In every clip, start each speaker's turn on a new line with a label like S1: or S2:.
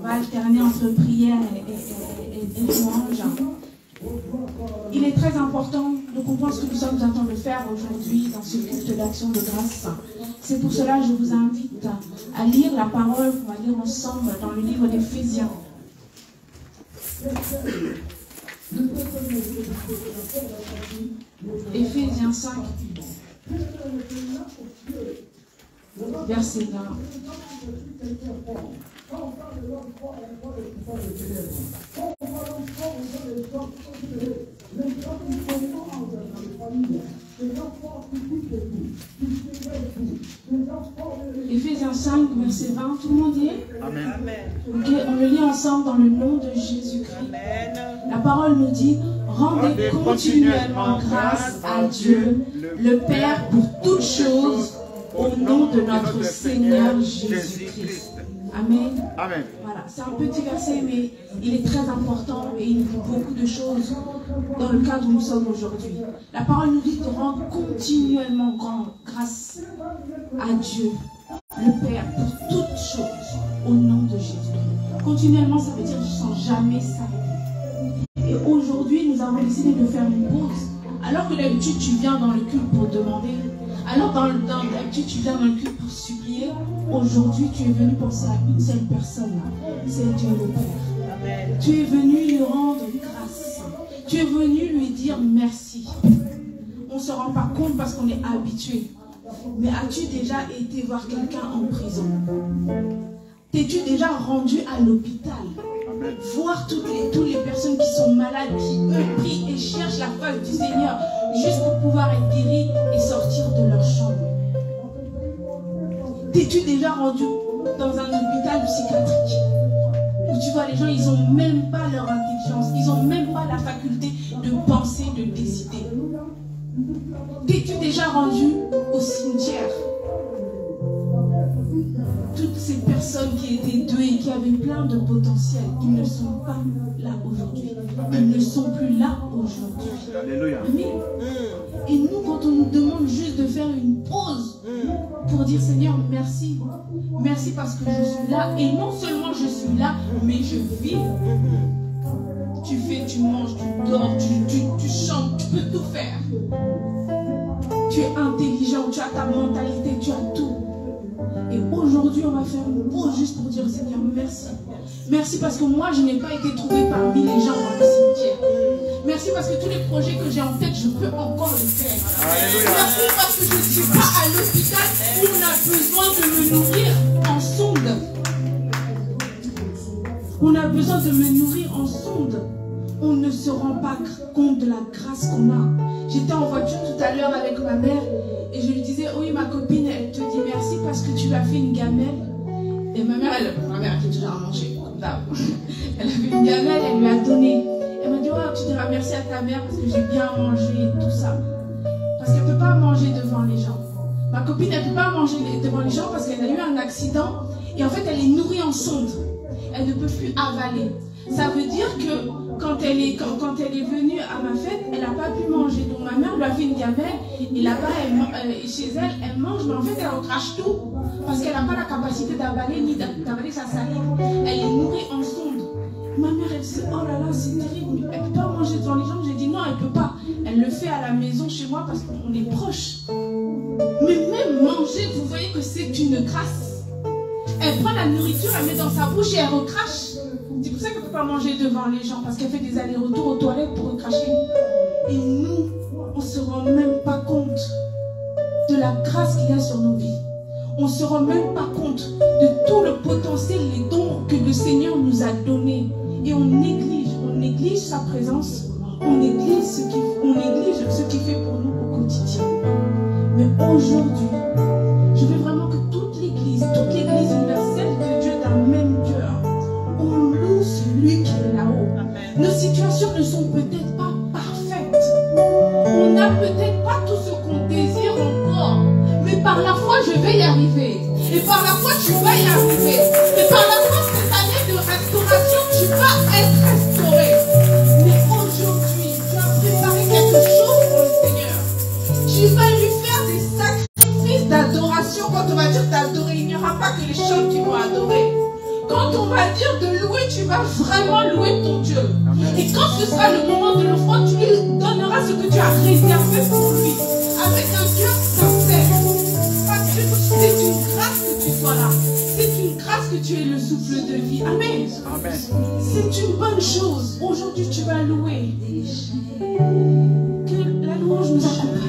S1: va alterner entre prière et louange. Il est très important de comprendre ce que nous sommes en train de faire aujourd'hui dans ce culte d'action de grâce. C'est pour cela que je vous invite à lire la parole qu'on va lire ensemble dans le livre d'Éphésiens. Éphésiens 5, verset 20. Éphésiens 5, verset 20, tout le monde dit Amen. Okay, on le lit ensemble dans le nom de Jésus-Christ. La parole nous dit, rendez continuellement grâce à Dieu, le Père, pour toutes choses, au nom de notre Seigneur Jésus-Christ. Amen. Amen. Voilà, c'est un petit verset, mais il est très important et il dit beaucoup de choses dans le cadre où nous sommes aujourd'hui. La parole nous dit de rendre continuellement grâce à Dieu, le Père, pour toutes choses, au nom de Jésus. Continuellement, ça veut dire sans jamais s'arrêter. Et aujourd'hui, nous avons décidé de faire une pause. Alors que d'habitude, tu viens dans le culte pour demander. Alors d'habitude, tu viens dans le culte pour supplier. Aujourd'hui, tu es venu penser à une seule personne. C'est Dieu le Père. Amen. Tu es venu lui rendre grâce. Tu es venu lui dire merci. On ne se rend pas compte parce qu'on est habitué. Mais as-tu déjà été voir quelqu'un en prison? T'es-tu déjà rendu à l'hôpital? Voir toutes les personnes qui sont malades, qui eux prient et cherchent la face du Seigneur juste pour pouvoir être guéris et sortir de leur chambre. T'es-tu déjà rendu dans un hôpital psychiatrique où tu vois les gens, ils n'ont même pas leur intelligence, ils n'ont même pas la faculté de penser, de décider. T'es-tu déjà rendu au cimetière? Toutes ces personnes qui étaient douées, qui avaient plein de potentiel, ils ne sont pas là aujourd'hui. Ils ne sont plus là aujourd'hui. Alléluia. Et nous, quand on nous demande juste de faire une pause pour dire Seigneur, merci. Merci parce que je suis là. Et non seulement je suis là, mais je vis. Tu fais, tu manges, tu dors, tu chantes, tu peux tout faire. Tu es intelligent, tu as ta mentalité, tu as tout. Et aujourd'hui, on va faire une pause juste pour dire Seigneur, merci. Merci parce que moi, je n'ai pas été trouvé parmi les gens dans le cimetière. Merci parce que tous les projets que j'ai en tête, je peux encore les faire. Alléluia. Merci parce que je ne suis pas à l'hôpital où on a besoin de me nourrir en sonde. On a besoin de me nourrir en sonde. On ne se rend pas compte de la grâce qu'on a. J'étais en voiture tout à l'heure avec ma mère et je lui disais, oui, ma copine, elle te dit merci parce que tu as fait une gamelle. Et ma mère, elle fait toujours à manger. Elle a fait une gamelle, elle lui a donné. Elle m'a dit, oh, tu diras merci à ta mère parce que j'ai bien mangé et tout ça. Parce qu'elle ne peut pas manger devant les gens. Ma copine, elle ne peut pas manger devant les gens parce qu'elle a eu un accident. Et en fait, elle est nourrie en sonde. Elle ne peut plus avaler. Ça veut dire que quand elle est venue à ma fête, elle n'a pas pu manger. Donc ma mère lui a fait une gamelle. Et là-bas, chez elle, elle mange. Mais en fait, elle recrache tout. Parce qu'elle n'a pas la capacité d'avaler ni d'avaler sa salive. Elle est nourrie en sonde. Ma mère, elle dit, oh là là, c'est terrible. Elle ne peut pas manger devant les gens. J'ai dit, non, elle ne peut pas. Elle le fait à la maison chez moi parce qu'on est proches. Mais même manger, vous voyez que c'est une grâce. Elle prend la nourriture, elle met dans sa bouche et elle recrache. C'est pour ça qu'elle ne peut pas manger devant les gens. Parce qu'elle fait des allers-retours aux toilettes pour recracher. Et nous, on ne se rend même pas compte de la grâce qu'il y a sur nos vies. On ne se rend même pas compte de tout le potentiel, les dons que le Seigneur nous a donnés. Et on néglige sa présence, on néglige ce qu'il fait pour nous au quotidien. Mais aujourd'hui, je veux vraiment que toute l'Église universelle de Dieu d'un même cœur, on loue celui qui est là-haut. Nos situations ne sont peut-être pas parfaites. On n'a peut-être pas tout ce qu'on désire encore. Mais par la foi, je vais y arriver. Et par la foi, tu vas y arriver. Et par la foi, cette année de restauration, tu vas être restauré. Mais aujourd'hui, tu as préparé quelque chose pour le Seigneur. Tu vas lui faire des sacrifices d'adoration. Quand on va dire d'adorer, il n'y aura pas que les chants qui vont adorer. Quand on va à dire de louer, tu vas vraiment louer ton Dieu. Et quand ce sera le moment de l'offrande, tu lui donneras ce que tu as réservé pour lui. Avec un cœur sincère. Parce que c'est une grâce que tu sois là. C'est une grâce que tu aies le souffle de vie. Amen. C'est une bonne chose. Aujourd'hui, tu vas louer. Que la louange nous accompagne.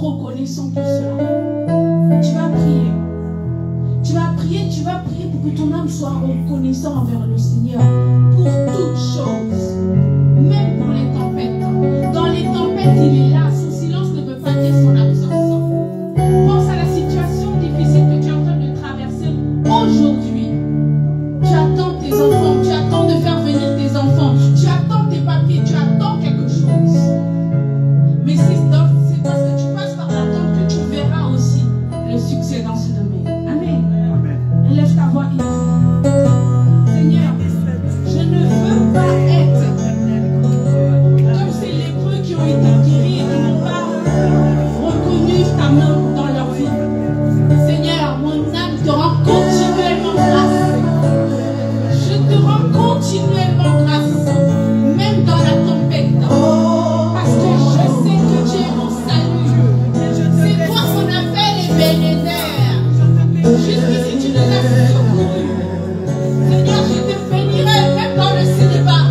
S2: reconnaissant pour cela. Tu vas
S1: prier, tu vas prier pour que ton âme soit reconnaissant envers le Seigneur pour toutes choses, même pour les tempêtes. Dans les tempêtes, il est là. Son silence ne veut pas dire son absence. Pense à la situation difficile que tu es en train de traverser aujourd'hui. Tu attends tes enfants, tu attends de faire venir tes enfants, tu attends tes papiers, tu attends quelque chose. Mais c'est parce que tu passes par l'attente que tu verras aussi le succès dans ce domaine. Amen. Lève ta voix et prie. Seigneur, je ne veux pas être comme ces lépreux qui ont été guéris et qui n'ont pas reconnu ta main dans leur vie. Seigneur, mon âme te rend continuellement grâce. Je te rends continuellement grâce, même dans la tempête. Parce que je sais que tu es mon salut. C'est toi qu'on appelle Ebenezer. Jusqu'ici, tu nous as secourus. Seigneur, je te bénirai même dans le célibat.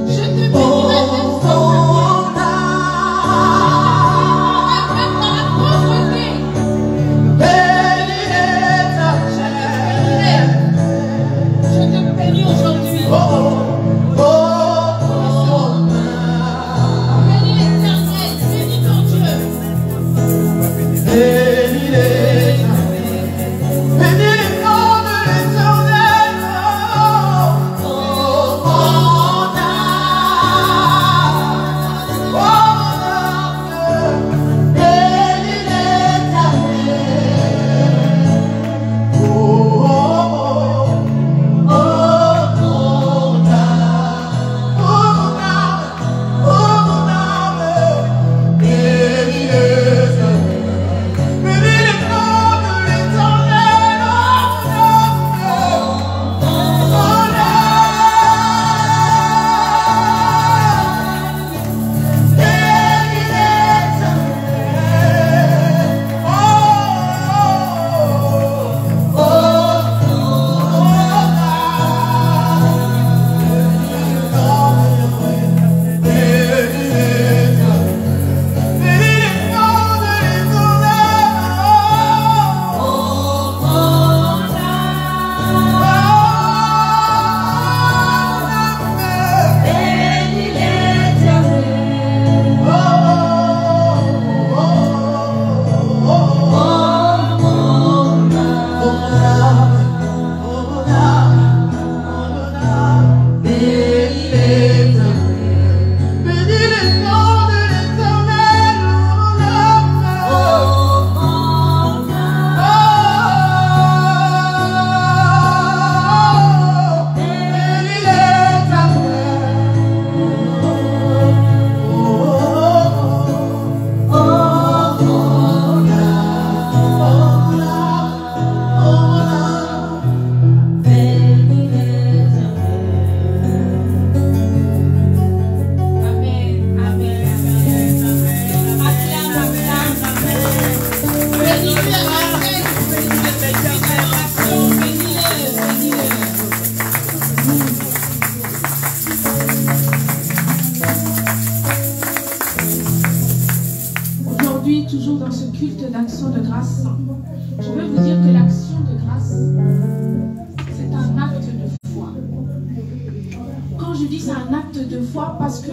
S1: Je te bénirai même sans même dans la pauvreté. Je te bénis aujourd'hui. Bénis l'Éternel, bénis ton Dieu. Toujours dans ce culte d'action de grâce, je veux vous dire que l'action de grâce, c'est un acte de foi. Quand je dis c'est un acte de foi, parce que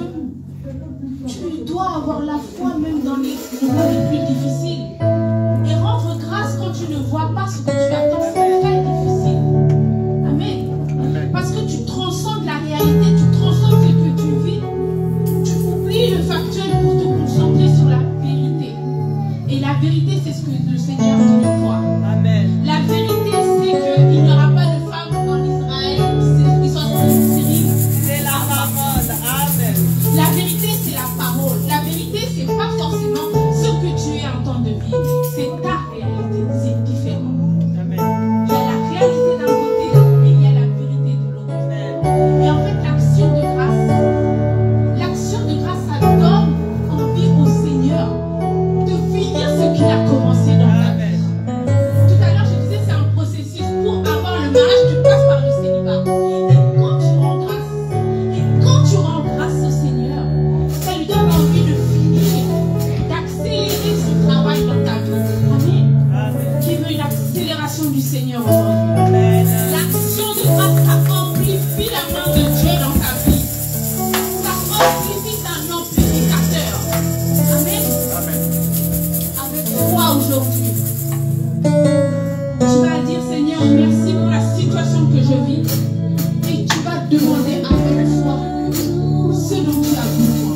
S1: tu dois avoir la foi même dans les moments les plus difficiles. Et rendre grâce quand tu ne vois pas ce que tu attends, c'est très difficile. Amen. Parce que tu transcendes la réalité, tu transcendes ce que tu vis. Tu oublies le factuel pour te concentrer sur la vérité. Et la vérité, c'est ce que le Seigneur dit de toi. Amen. La vérité, c'est qu'il n'y aura pas de femme en Israël qui soit stérile. C'est la parole. Amen. La vérité, c'est la parole. La vérité, c'est pas forcément ce que tu es en train de vivre. l'action du Seigneur aujourd'hui. L'action de grâce, ça amplifie la main de Dieu dans ta vie. Ça amplifie un amplificateur. Amen. Avec toi aujourd'hui, tu vas dire Seigneur, merci pour la situation que je vis. Et tu vas demander avec foi ce dont tu as besoin.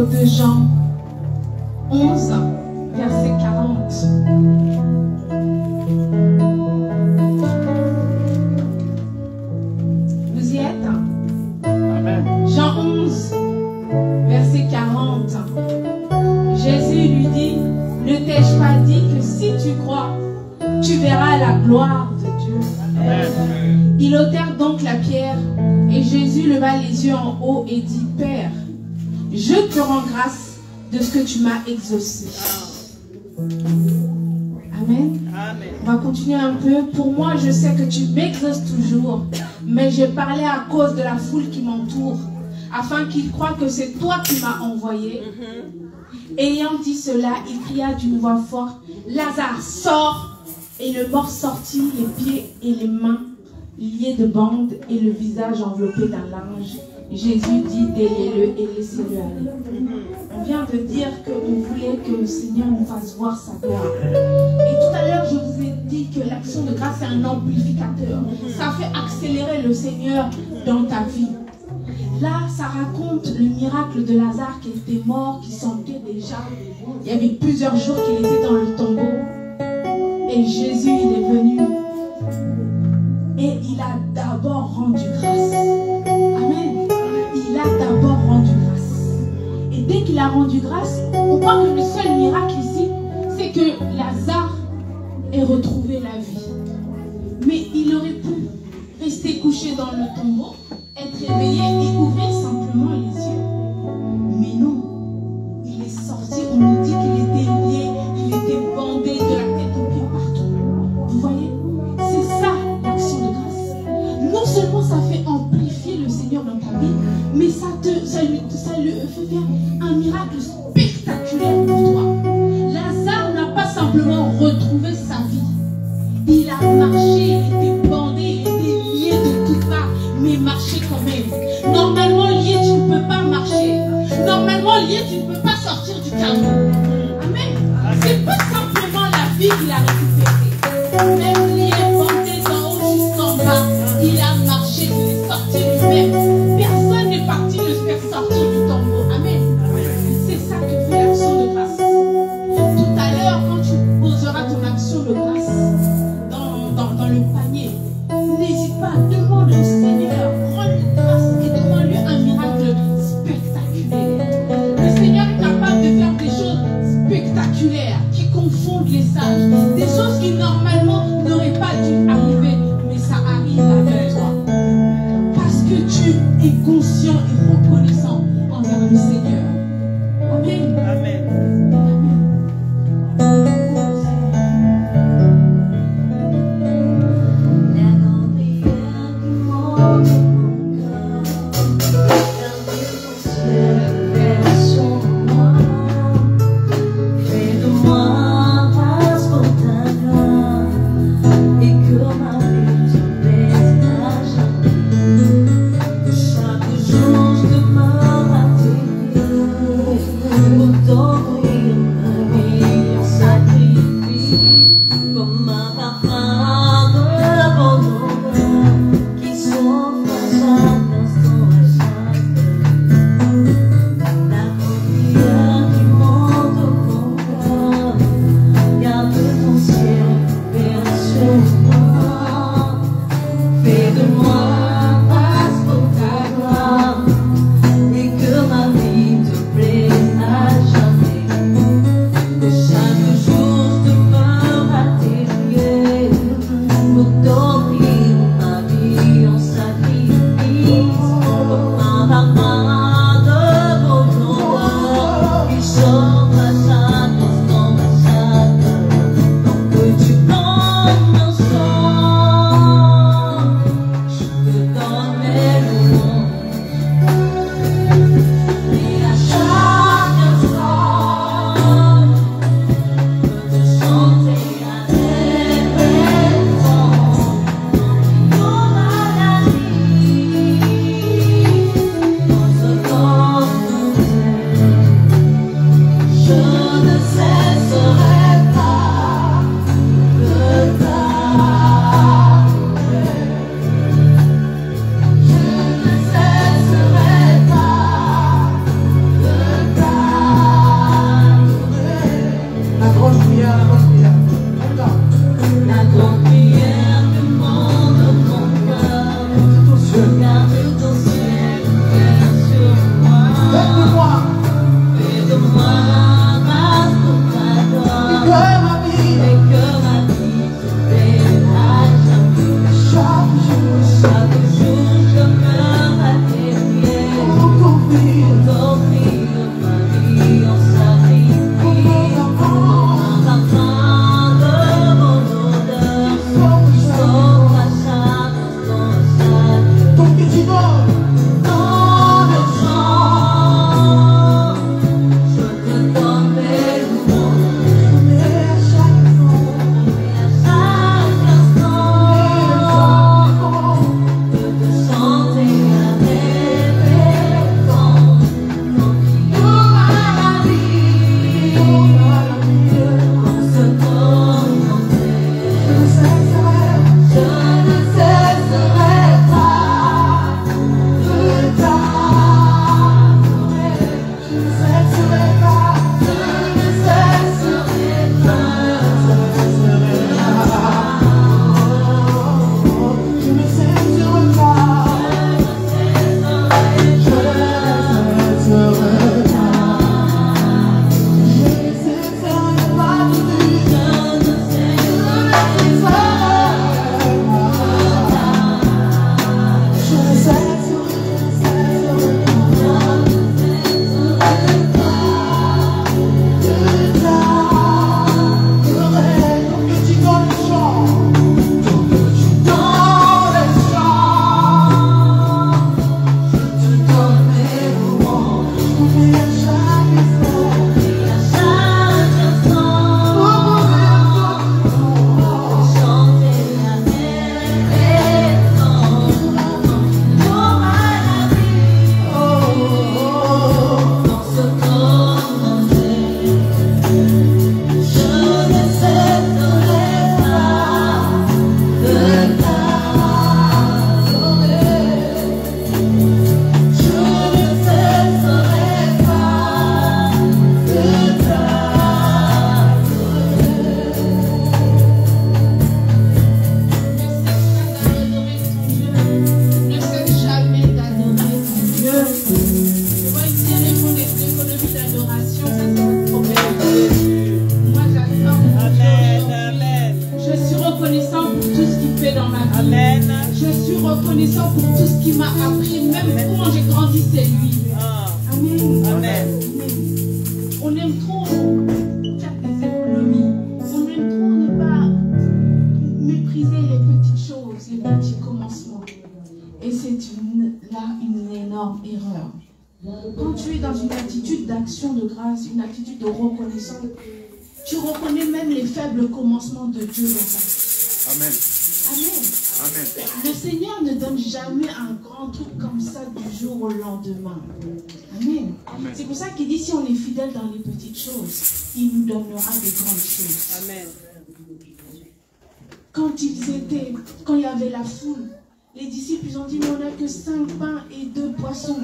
S1: De Jean 11, verset 40. Vous y êtes? Amen. Jean 11, verset 40. Jésus lui dit, ne t'ai-je pas dit que si tu crois, tu verras la gloire de Dieu? Amen. Ils ôtèrent donc la pierre et Jésus leva les yeux en haut et dit, Père, je te rends grâce de ce que tu m'as exaucé. Amen. Amen. On va continuer un peu. Pour moi, je sais que tu m'exauces toujours, mais j'ai parlé à cause de la foule qui m'entoure, afin qu'ils croient que c'est toi qui m'as envoyé. Ayant dit cela, il cria d'une voix forte, Lazare, sors. Et le mort sortit, les pieds et les mains liés de bandes et le visage enveloppé d'un linge. Jésus dit, déliez-le et laissez-le aller. On vient de dire qu'on voulait que le Seigneur nous fasse voir sa gloire. Et tout à l'heure, je vous ai dit que l'action de grâce est un amplificateur. Ça fait accélérer le Seigneur dans ta vie. Là, ça raconte le miracle de Lazare qui était mort, qui sentait déjà. Il y avait plusieurs jours qu'il était dans le tombeau. Et Jésus, il est venu. Et il a d'abord rendu grâce. Amen. Il a d'abord rendu grâce. Et dès qu'il a rendu grâce, on voit que le seul miracle ici, c'est que Lazare ait retrouvé la vie. Mais il aurait pu rester couché dans le tombeau, être réveillé et ouvrir simplement les yeux. Mais non, il est sorti, on nous dit qu'il était lié, il était bandé de la tête aux pieds partout. Vous voyez, c'est ça l'action de grâce. Non seulement ça fait amplifier le Seigneur dans ta vie, mais ça lui fait faire un miracle spectaculaire pour toi. Lazare n'a pas simplement retrouvé sa vie. Il a marché, il était bandé, il était lié de toutes parts, mais marchait quand même. Normalement lié, tu ne peux pas marcher. Normalement lié, tu ne peux pas sortir du caveau. Amen. C'est pas simplement la vie qu'il a récupérée. Même lié, bandé d'en haut jusqu'en bas, il a marché, il est sorti lui-même. Personne n'est parti le faire sortir du tombeau. Amen. C'est ça que fait l'action de grâce. Tout à l'heure, quand tu poseras ton action de grâce dans le panier, n'hésite pas, demande au Seigneur, rends-lui grâce et demande-lui un miracle spectaculaire. Le Seigneur est capable de faire des choses spectaculaires qui confondent les sages, des choses qui normalement n'auraient pas dû arriver, mais ça arrive avec toi. Parce que tu es conscient et reconnaissant envers le Seigneur. Amen.
S2: Amen.
S1: Je suis reconnaissant pour tout ce qu'il m'a appris, même comment j'ai grandi, c'est lui. Amen.
S2: Amen.
S1: On aime trop faire des économies. On aime trop ne pas mépriser les petites choses, les petits commencements. Et c'est là une énorme erreur. Quand tu es dans une attitude d'action de grâce, une attitude de reconnaissance, tu reconnais même les faibles commencements de Dieu dans ta vie.
S2: Amen.
S1: Amen.
S2: Amen.
S1: Le Seigneur ne donne jamais un grand truc comme ça du jour au lendemain. Amen.
S2: Amen.
S1: C'est pour ça qu'il dit, si on est fidèle dans les petites choses, il nous donnera des grandes choses.
S2: Amen.
S1: Quand il y avait la foule, les disciples ils ont dit, mais on n'a que 5 pains et 2 poissons.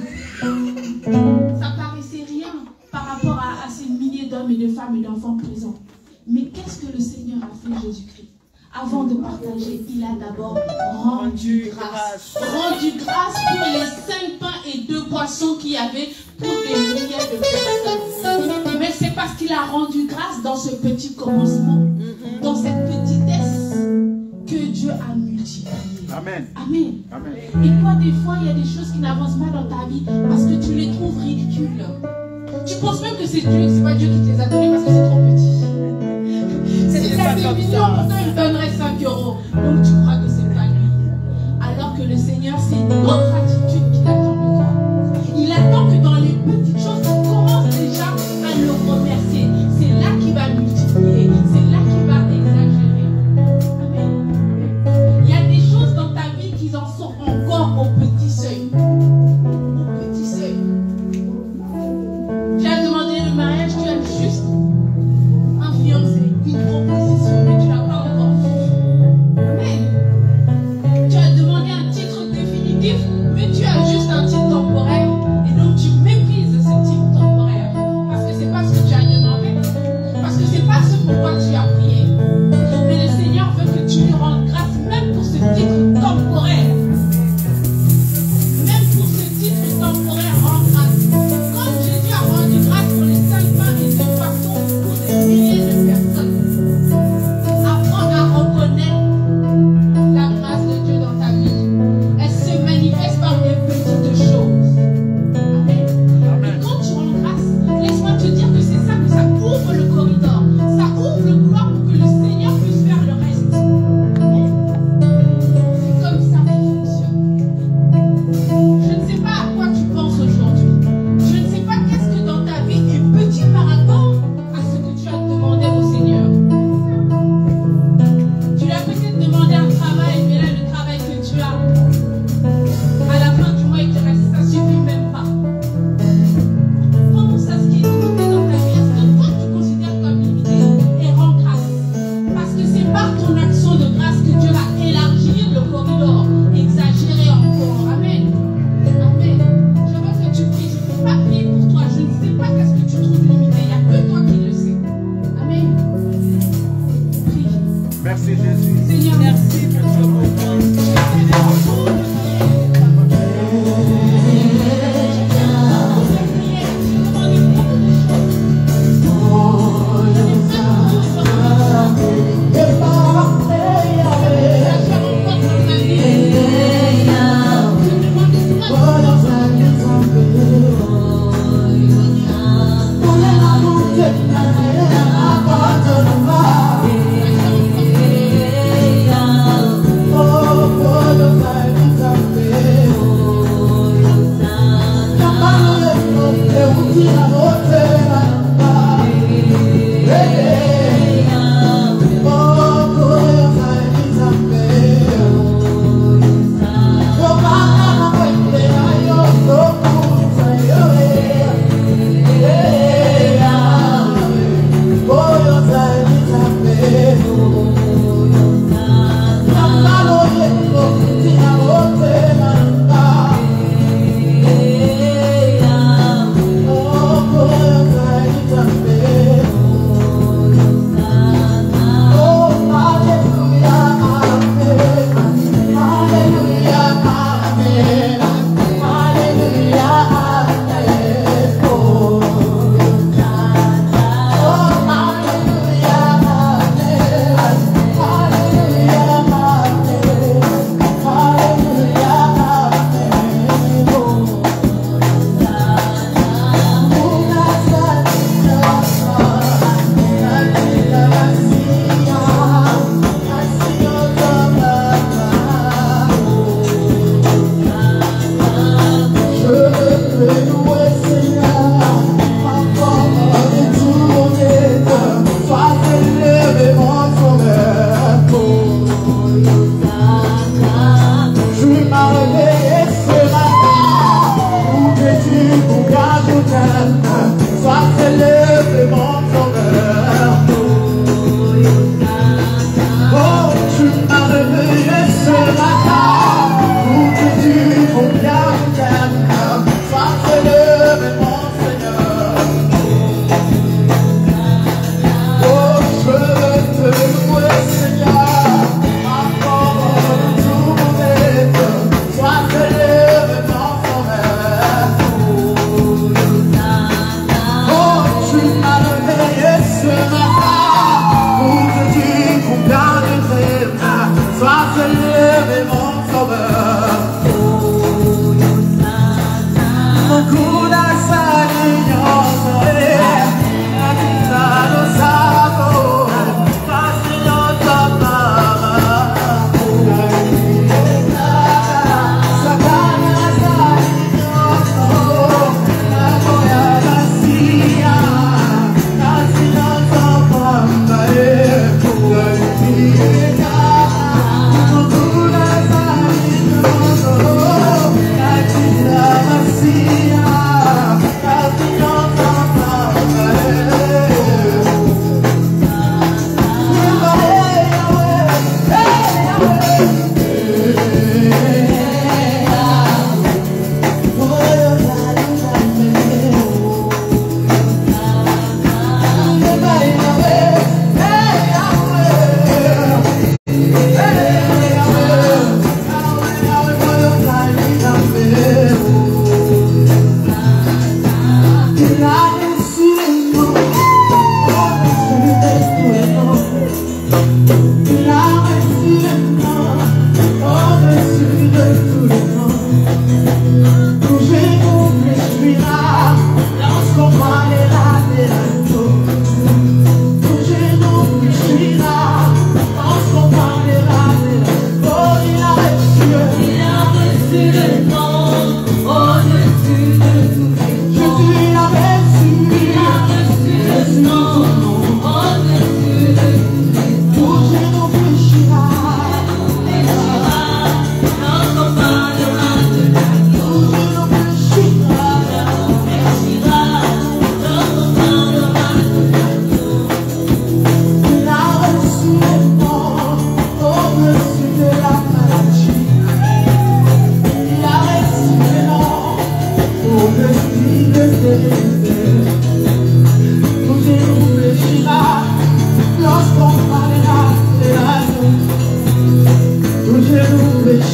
S1: Ça paraissait rien par rapport à ces milliers d'hommes et de femmes et d'enfants présents. Mais qu'est-ce que le Seigneur a fait, Jésus-Christ? Avant de partager, il a d'abord rendu grâce. Rendu grâce pour les 5 pains et 2 poissons qu'il y avait pour des milliers de personnes. Mais c'est parce qu'il a rendu grâce dans ce petit commencement, dans cette petitesse, que Dieu a multiplié.
S2: Amen.
S1: Amen.
S2: Amen.
S1: Et toi, des fois, il y a des choses qui n'avancent pas dans ta vie parce que tu les trouves ridicules. Tu penses même que c'est Dieu, c'est pas Dieu qui te les a donnés parce que c'est trop petit. Si c'était mignon, pourtant il donnerait 5 €. Donc tu crois que c'est pas lui. Alors que le Seigneur, c'est une autre attitude qu'il attend de toi. Il attend que dans les petites choses, tu commences déjà à le remercier. C'est là qu'il va multiplier. C'est là qu'il va exagérer. Amen. Il y a des choses dans ta vie qui en sont encore au petit seuil. Au petit seuil. Tu as demandé le mariage, tu as juste un fiancé, une proposition, mais tu n'as pas encore vu. Amen.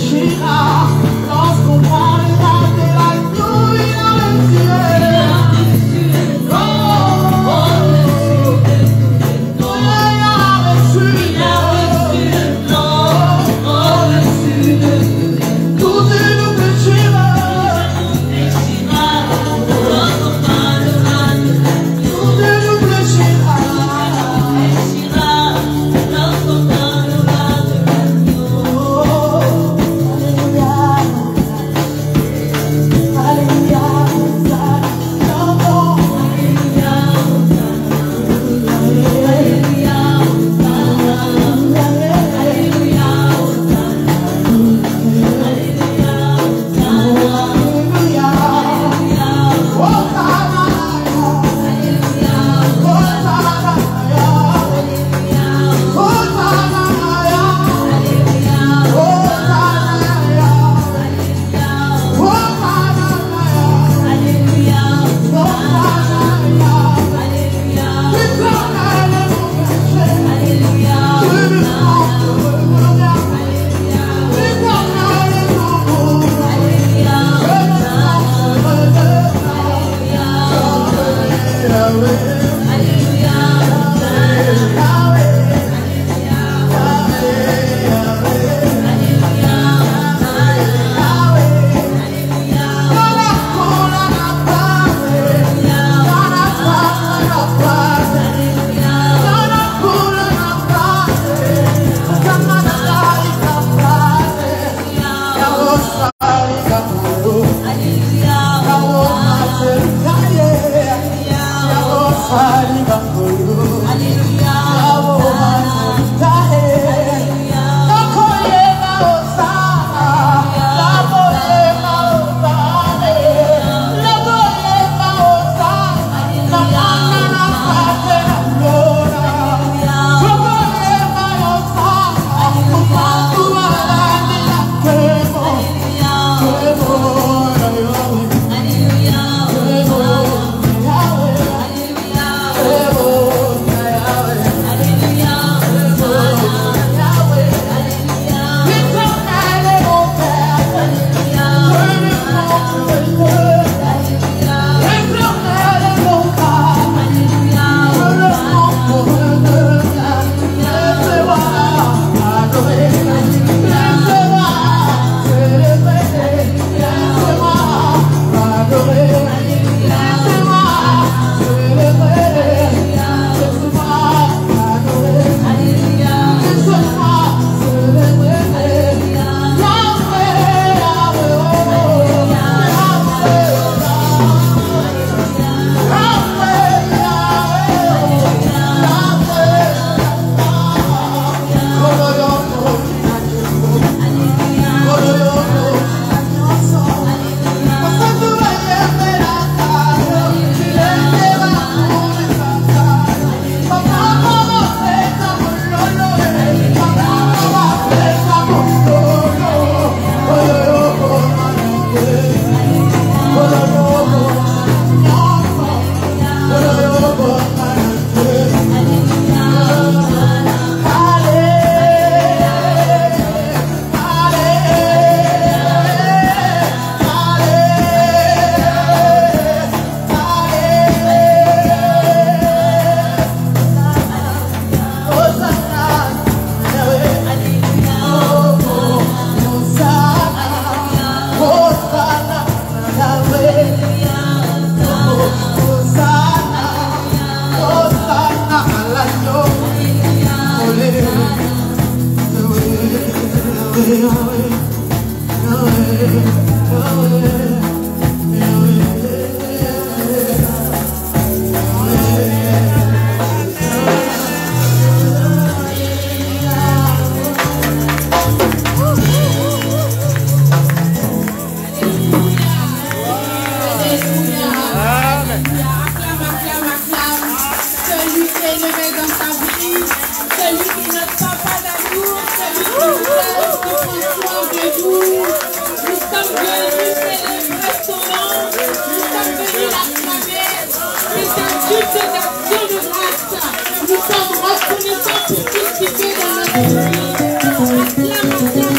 S2: fléchira lorsqu'on parlera de l'agneau et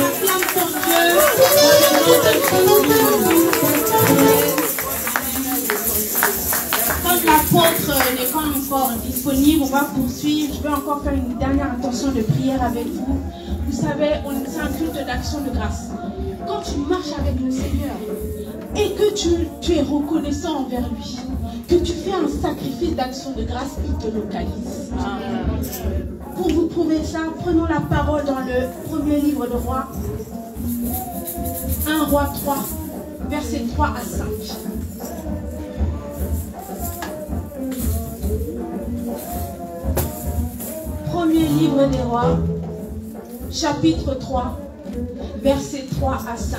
S1: Acclame ton Dieu. encore disponible, on va poursuivre. Je vais encore faire une dernière intention de prière avec vous. Vous savez, c'est un culte d'action de grâce. Quand tu marches avec le Seigneur et que tu es reconnaissant envers lui, que tu fais un sacrifice d'action de grâce, il te localise. Pour vous prouver ça, prenons la parole dans le premier livre de Rois, 1 Roi 3, versets 3 à 5. Premier livre des Rois, chapitre 3, versets 3 à 5.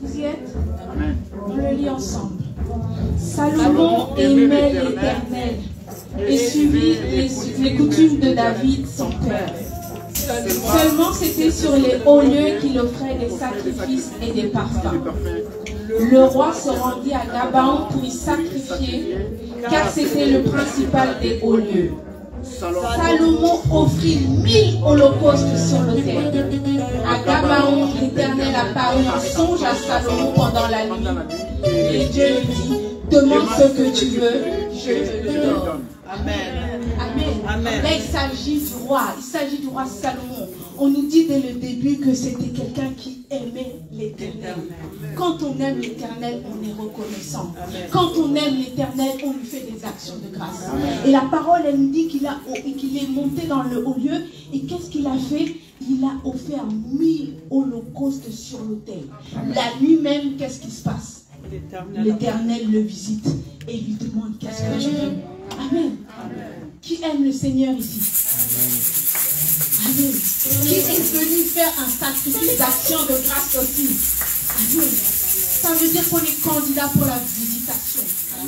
S1: Vous y êtes?
S3: Amen.
S1: On le lit ensemble. Salomon aimait l'Éternel et suivit les coutumes de David, son père. Seulement c'était sur les hauts lieux qu'il offrait des sacrifices et des parfums. Le roi se rendit à Gabaon pour y sacrifier, car c'était le principal des hauts lieux. Salomon offrit 1000 holocaustes sur l'autel. À Gabaon, l'Éternel apparut en songe à Salomon pendant la nuit. Et Dieu lui dit, demande ce que tu veux, je te le donne.
S2: Amen.
S1: Amen.
S2: Amen.
S1: Là, il s'agit du roi Salomon. On nous dit dès le début que c'était quelqu'un qui aimait l'Éternel. Quand on aime l'Éternel, on est reconnaissant. Quand on aime l'Éternel, on lui fait des actions de grâce. Et la parole, elle nous dit qu'il est monté dans le haut lieu. Et qu'est-ce qu'il a fait? Il a offert 1000 holocaustes sur l'autel. La nuit même, qu'est-ce qui se passe? L'Éternel le visite et lui demande qu'est-ce que tu veux. Amen. Qui aime le Seigneur ici? Amen. Qui est venu faire un sacrifice d'action de grâce aussi? Amen. Ça veut dire qu'on est candidat pour la visitation.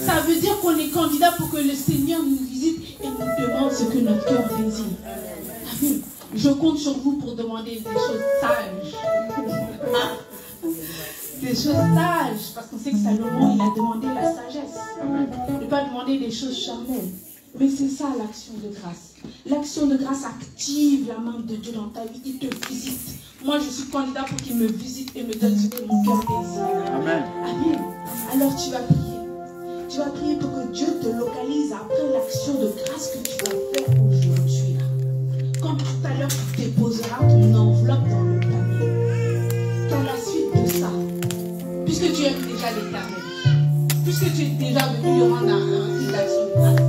S1: Ça veut dire qu'on est candidat pour que le Seigneur nous visite et nous demande ce que notre cœur désire. Amen. Je compte sur vous pour demander des choses sages. Des choses sages, parce qu'on sait que Salomon, il a demandé la sagesse. Il n'a pas demandé des choses charnelles. Mais c'est ça l'action de grâce. L'action de grâce active la main de Dieu dans ta vie. Il te visite. Moi, je suis candidat pour qu'il me visite et me donne ce que mon cœur désire.
S3: Amen.
S1: Amen. Alors tu vas prier. Tu vas prier pour que Dieu te localise après l'action de grâce que tu vas faire aujourd'hui. Quand tout à l'heure tu déposeras ton enveloppe dans le panier. Qu'à la suite de ça, puisque tu aimes déjà l'Éternel, puisque tu es déjà venu lui rendre un culte d'action de grâce,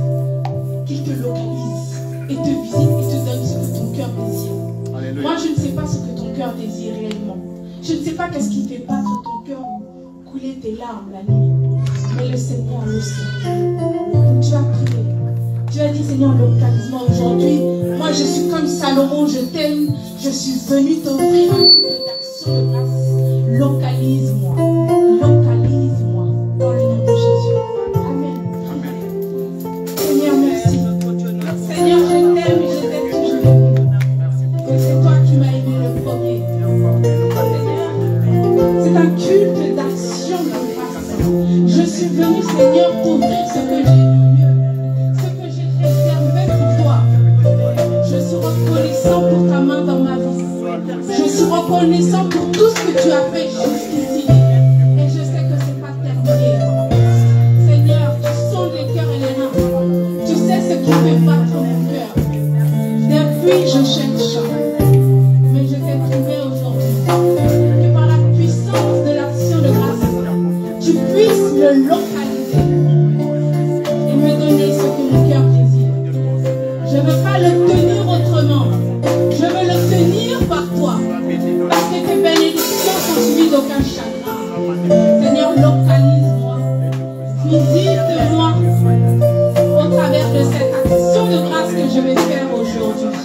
S1: qu'il te localise et te visite et te donne ce que ton cœur désire.
S3: Alléluia.
S1: Moi, je ne sais pas ce que ton cœur désire réellement. Je ne sais pas qu'est-ce qui fait battre ton cœur ou couler tes larmes la nuit. Mais le Seigneur le sait. Donc tu vas prier. Tu vas dire, Seigneur, localise-moi aujourd'hui. Moi, je suis comme Salomon, je t'aime. Je suis venu t'offrir un culte d'action de grâce. Localise-moi. Localise-moi. Dans le nom de Jésus. Amen. Seigneur, merci. Seigneur, je t'aime et je t'aime toujours. Et c'est toi qui m'as aimé le premier. Seigneur, c'est un culte d'action de grâce. Je suis venu, Seigneur, ouvrir ce que j'ai de mieux, ce que j'ai réservé pour toi. Je suis reconnaissant pour ta main dans ma vie. Je suis reconnaissant pour tout ce que tu as fait jusqu'ici. Et je sais que ce n'est pas terminé. Seigneur, tu sondes les cœurs et les reins. Tu sais ce qui fait battre mon cœur. Depuis, je cherche. Mais je t'ai trouvé aujourd'hui. Que par la puissance de l'action de grâce, tu puisses le localiser et me donner ce que mon cœur désire. Je ne veux pas le tenir autrement. Je veux le tenir par toi. Parce que tes bénédictions sont suivies d'aucun chagrin. Seigneur, localise-moi. Visite-moi au travers de cette action de grâce que je vais faire aujourd'hui.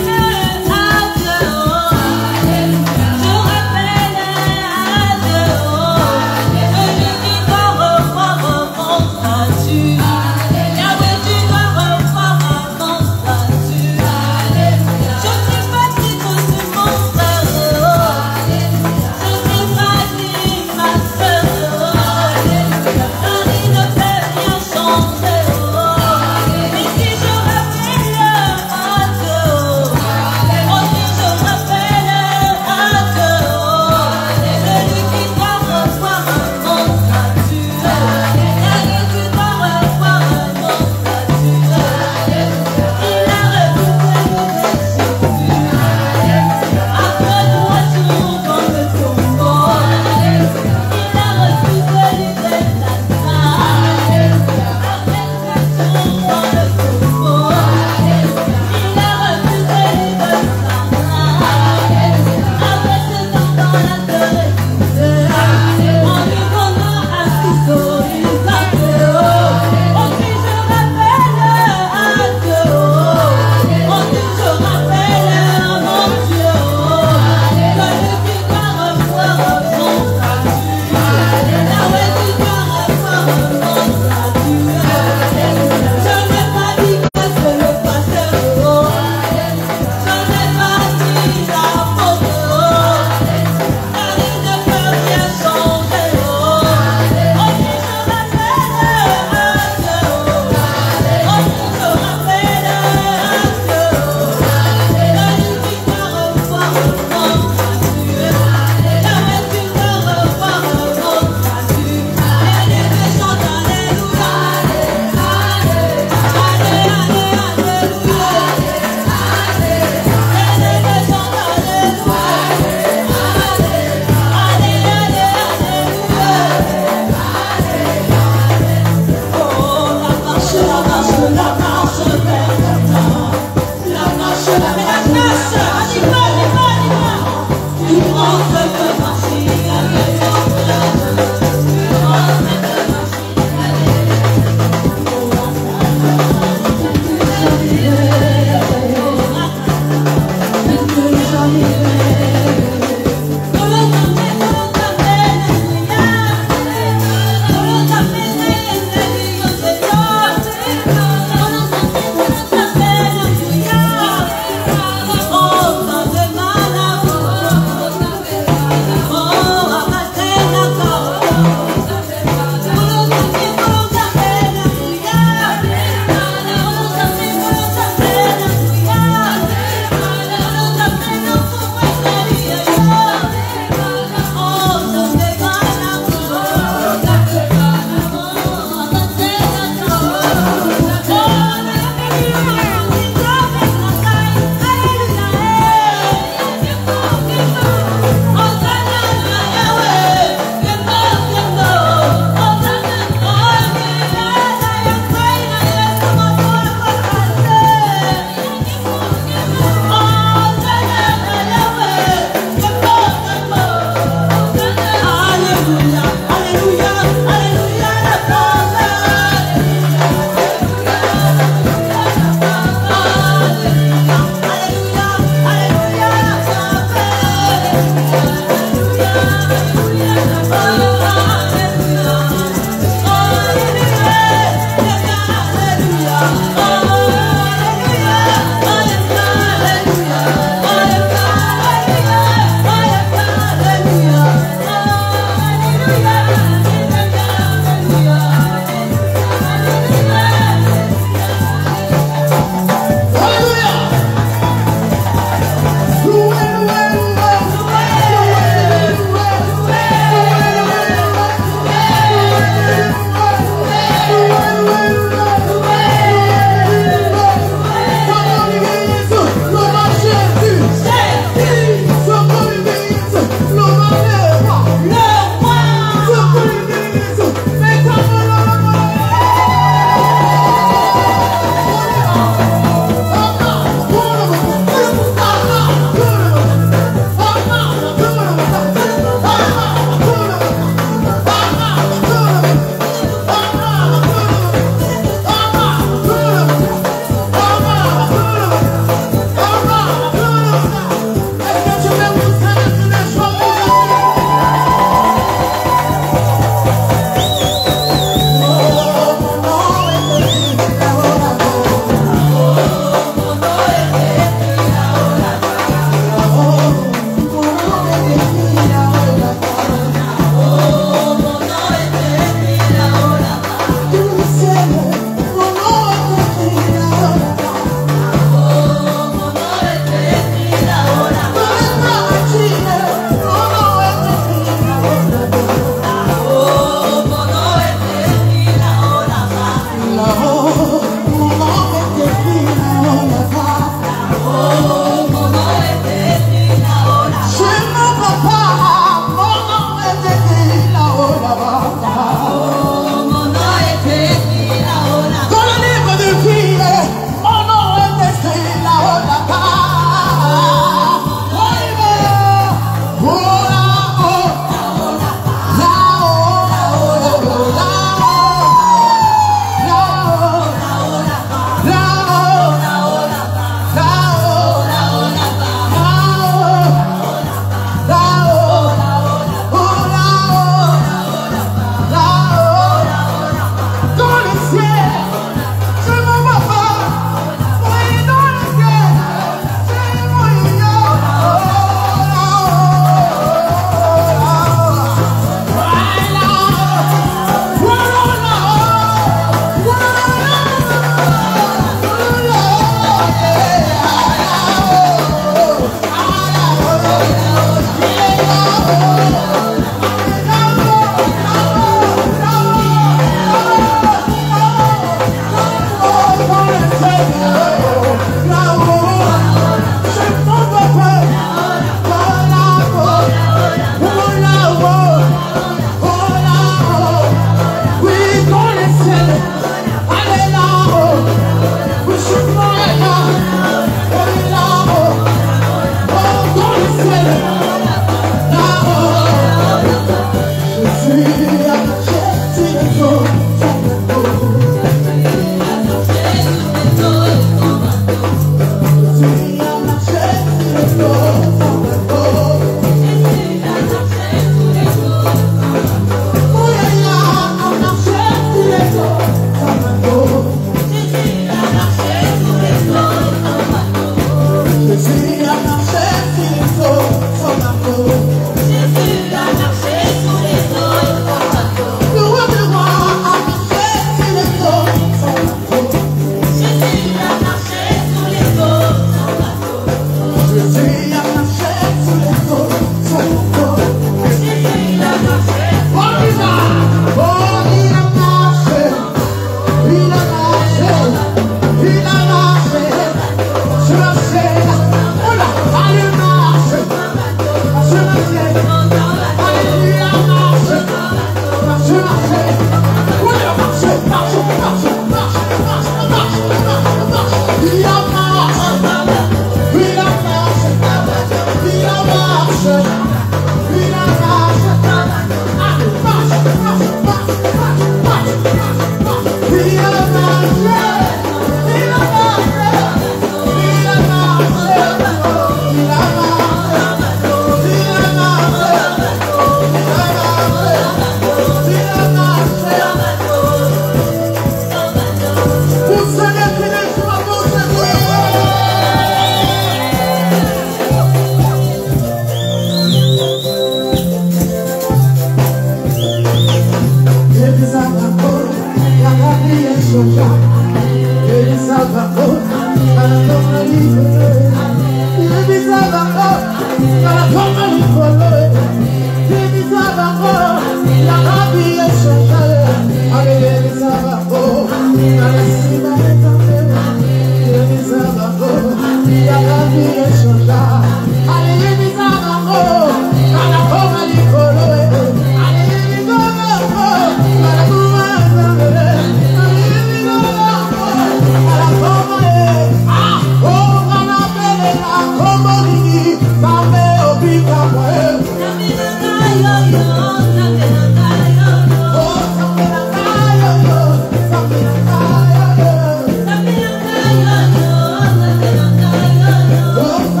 S2: Oh,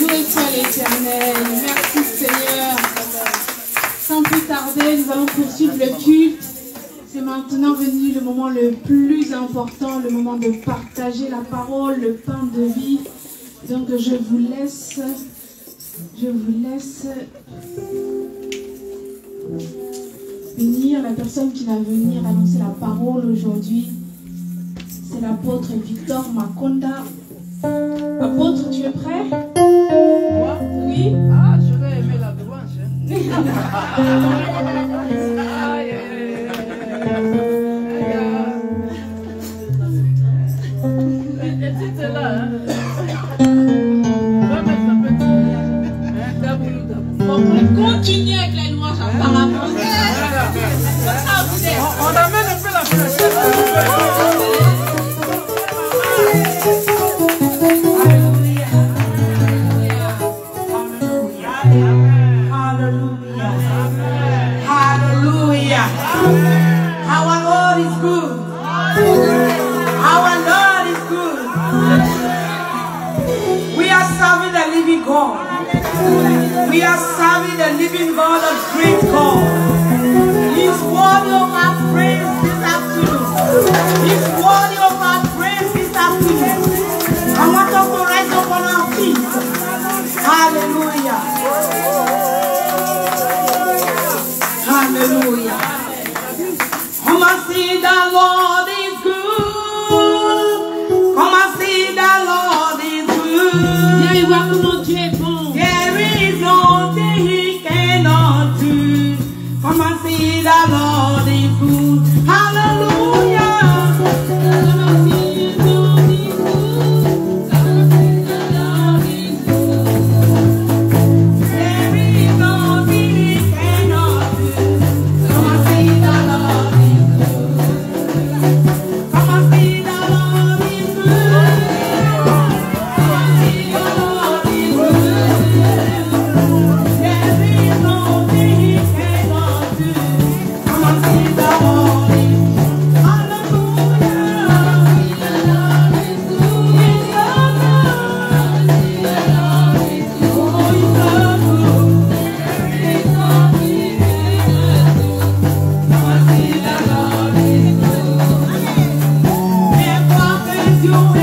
S1: Loué soit l'Éternel. Merci Seigneur. Sans plus tarder, nous allons poursuivre le culte. C'est maintenant venu le moment le plus important, le moment de partager la parole, le pain de vie. Donc je vous laisse bénir la personne qui va venir annoncer la parole aujourd'hui. C'est l'apôtre Victor Makonda. Apôtre, tu es prêt?
S3: Moi?
S1: Oui.
S3: Ah, j'aurais aimé la louange. Le titre est là, hein? On va mettre un petit taboulou.
S1: Bon, on continue avec la louange apparemment.
S3: On amène un peu la fraîcheur.
S2: Our Lord is good. Our Lord is good. We are serving the living God. We are serving the living God, a great God. He's worthy of our praise this afternoon. He's worthy of our praise this afternoon. I want us to rise up on our feet. Hallelujah. Hallelujah. Come and see the Lord is good. Come and see the Lord is good.
S1: Viens voir comment Dieu est bon.
S2: There is nothing he cannot do. Come and see the Lord is good. Hallelujah. You